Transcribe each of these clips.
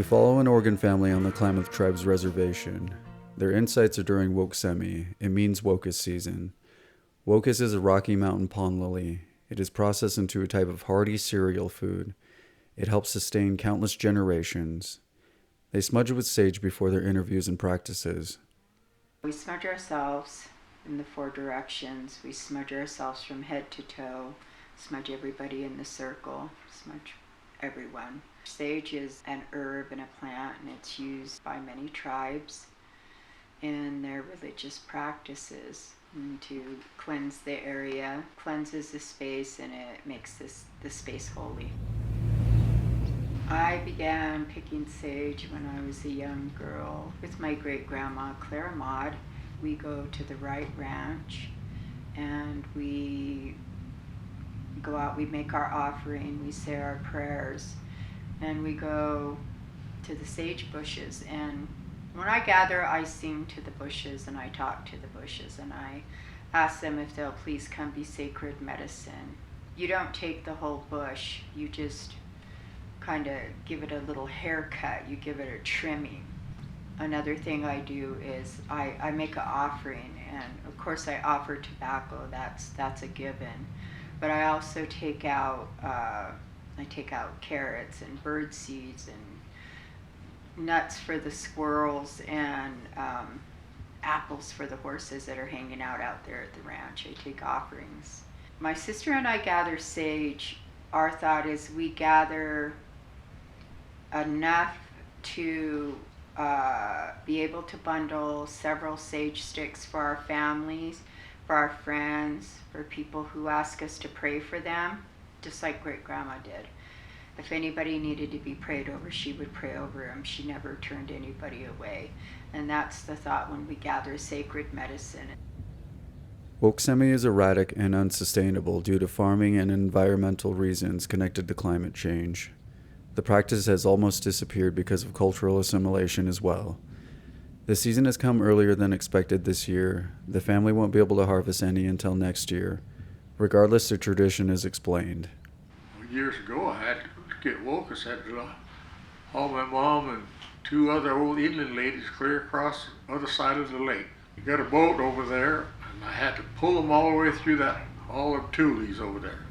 We follow an Oregon family on the Klamath Tribe's reservation. Their insights are during Woksemi. It means Wokus season. Wokus is a Rocky Mountain pond lily. It is processed into a type of hardy cereal food. It helps sustain countless generations. They smudge with sage before their interviews and practices. We smudge ourselves in the four directions. We smudge ourselves from head to toe, smudge everybody in the circle, smudge everyone. Sage is an herb and a plant, and it's used by many tribes in their religious practices to cleanse the area, cleanses the space, and it makes the space holy. I began picking sage when I was a young girl with my great-grandma Clara Maud. We go to the Wright Ranch and we go out, we make our offering, we say our prayers, and we go to the sage bushes. And when I gather, I sing to the bushes and I talk to the bushes and I ask them if they'll please come be sacred medicine. You don't take the whole bush, you just kind of give it a little haircut, you give it a trimming. Another thing I do is I make an offering, and of course I offer tobacco, that's a given. But I also take out carrots and bird seeds and nuts for the squirrels and apples for the horses that are hanging out there at the ranch. I take offerings. My sister and I gather sage. Our thought is we gather enough to be able to bundle several sage sticks for our families, for our friends, for people who ask us to pray for them, just like Great Grandma did. If anybody needed to be prayed over, she would pray over them. She never turned anybody away. And that's the thought when we gather sacred medicine. Woksemi is erratic and unsustainable due to farming and environmental reasons connected to climate change. The practice has almost disappeared because of cultural assimilation as well. The season has come earlier than expected this year. The family won't be able to harvest any until next year. Regardless, the tradition is explained. Years ago, I had to get Wokus. I had to haul my mom and two other old Indian ladies clear across the other side of the lake. You got a boat over there, and I had to pull them all the way through all the tules over there.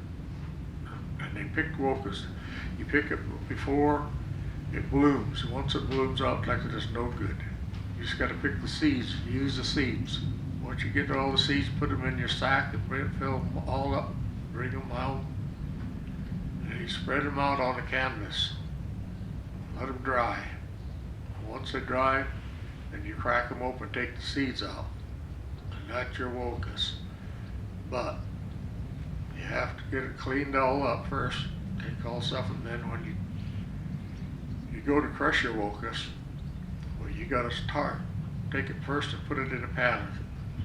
And they picked Wokus. You pick it before it blooms. Once it blooms out like it is no good. You just got to pick the seeds, use the seeds. Once you get all the seeds, put them in your sack and fill them all up, bring them home. And you spread them out on the canvas. Let them dry. Once they dry, then you crack them open, take the seeds out. And that's your Wokus. But you have to get it cleaned all up first. Take all stuff, and then when you go to crush your Wokus, well, you got to start. Take it first and put it in a pan.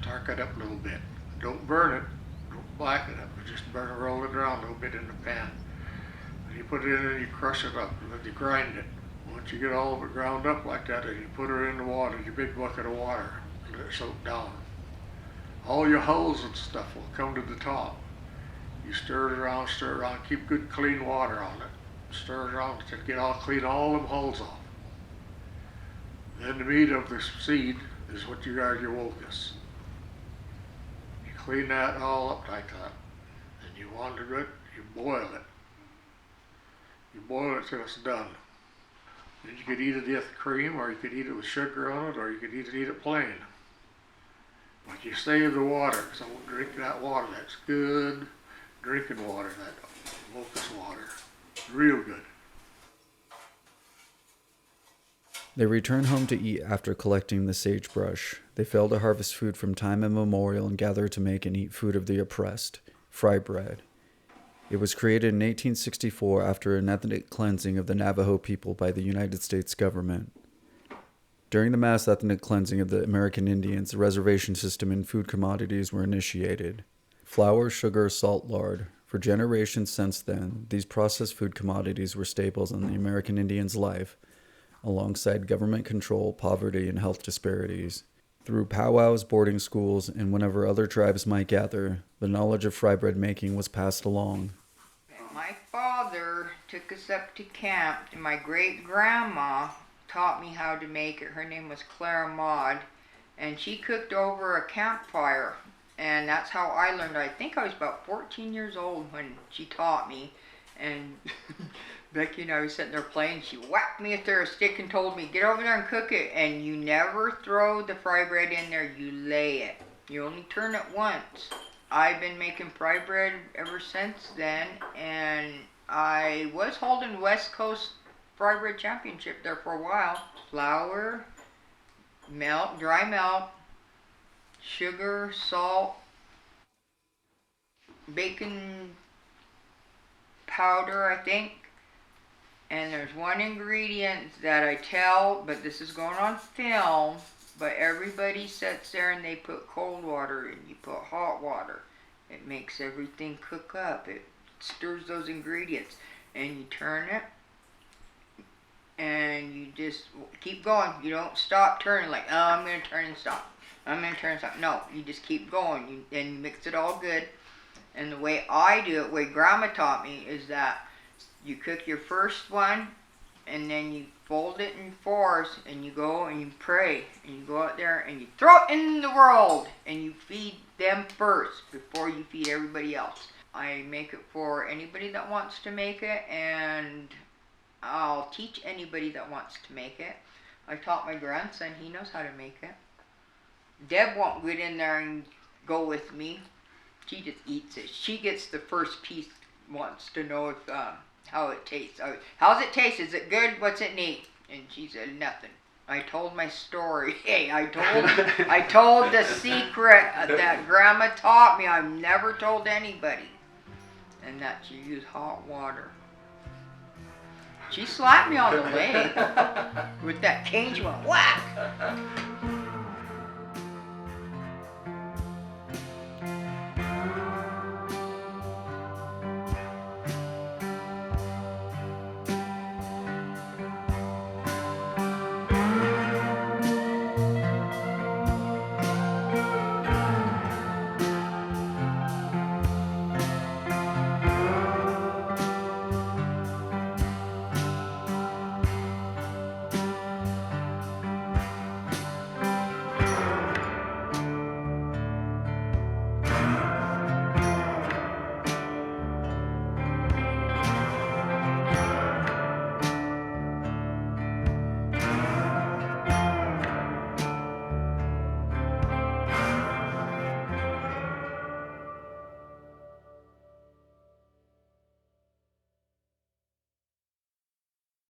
Tark it up a little bit. Don't burn it. Don't blacken it. But just roll it around a little bit in the pan. And you put it in and you crush it up, and then you grind it. Once you get all of it ground up like that, then you put it in the water, your big bucket of water, and let it soak down. All your hulls and stuff will come to the top. You stir it around, keep good clean water on it. Stir it around to get clean all them hulls off. Then the meat of the seed is what you got your Wokus. You clean that all up like that. And you want to do it, you boil it. You boil it till it's done. Then you could eat it with cream, or you could eat it with sugar on it, or you could eat it plain. But you save the water, because I won't drink that water. That's good drinking water, that Wokus water. Real good. They return home to eat after collecting the sagebrush. They fail to harvest food from time immemorial and gather to make and eat food of the oppressed, fry bread. It was created in 1864 after an ethnic cleansing of the Navajo people by the United States government. During the mass ethnic cleansing of the American Indians, the reservation system and food commodities were initiated. Flour, sugar, salt, lard. For generations since then, these processed food commodities were staples in the American Indians' life, alongside government control, poverty, and health disparities. Through powwows, boarding schools, and whenever other tribes might gather, the knowledge of fry bread making was passed along. My father took us up to camp, and my great grandma taught me how to make it. Her name was Clara Maud, and she cooked over a campfire, and that's how I learned. I think I was about 14 years old when she taught me, and Becky and I was sitting there playing. She whacked me with her stick and told me, get over there and cook it, and you never throw the fry bread in there, you lay it. You only turn it once. I've been making fry bread ever since then, and I was holding West Coast Fry Bread Championship there for a while. Flour, milk, dry milk, sugar, salt, baking powder, I think. And there's one ingredient that I tell, but this is going on film, but everybody sits there and they put cold water and you put hot water. It makes everything cook up. It stirs those ingredients, and you turn it, and you just keep going. You don't stop turning like, oh, I'm going to turn and stop. I'm going to turn and stop. No, you just keep going, and you mix it all good. And the way I do it, the way Grandma taught me, is that you cook your first one, and then you fold it in fours, and you go and you pray, and you go out there and you throw it in the world, and you feed them first before you feed everybody else. I make it for anybody that wants to make it, and I'll teach anybody that wants to make it. I taught my grandson, he knows how to make it. Deb won't get in there and go with me. She just eats it. She gets the first piece, wants to know if how it tastes. How's it taste? Is it good? What's it need? And she said nothing. I told my story. Hey, I told the secret that Grandma taught me. I've never told anybody. And that you use hot water. She slapped me on the leg with that cane. She went whack.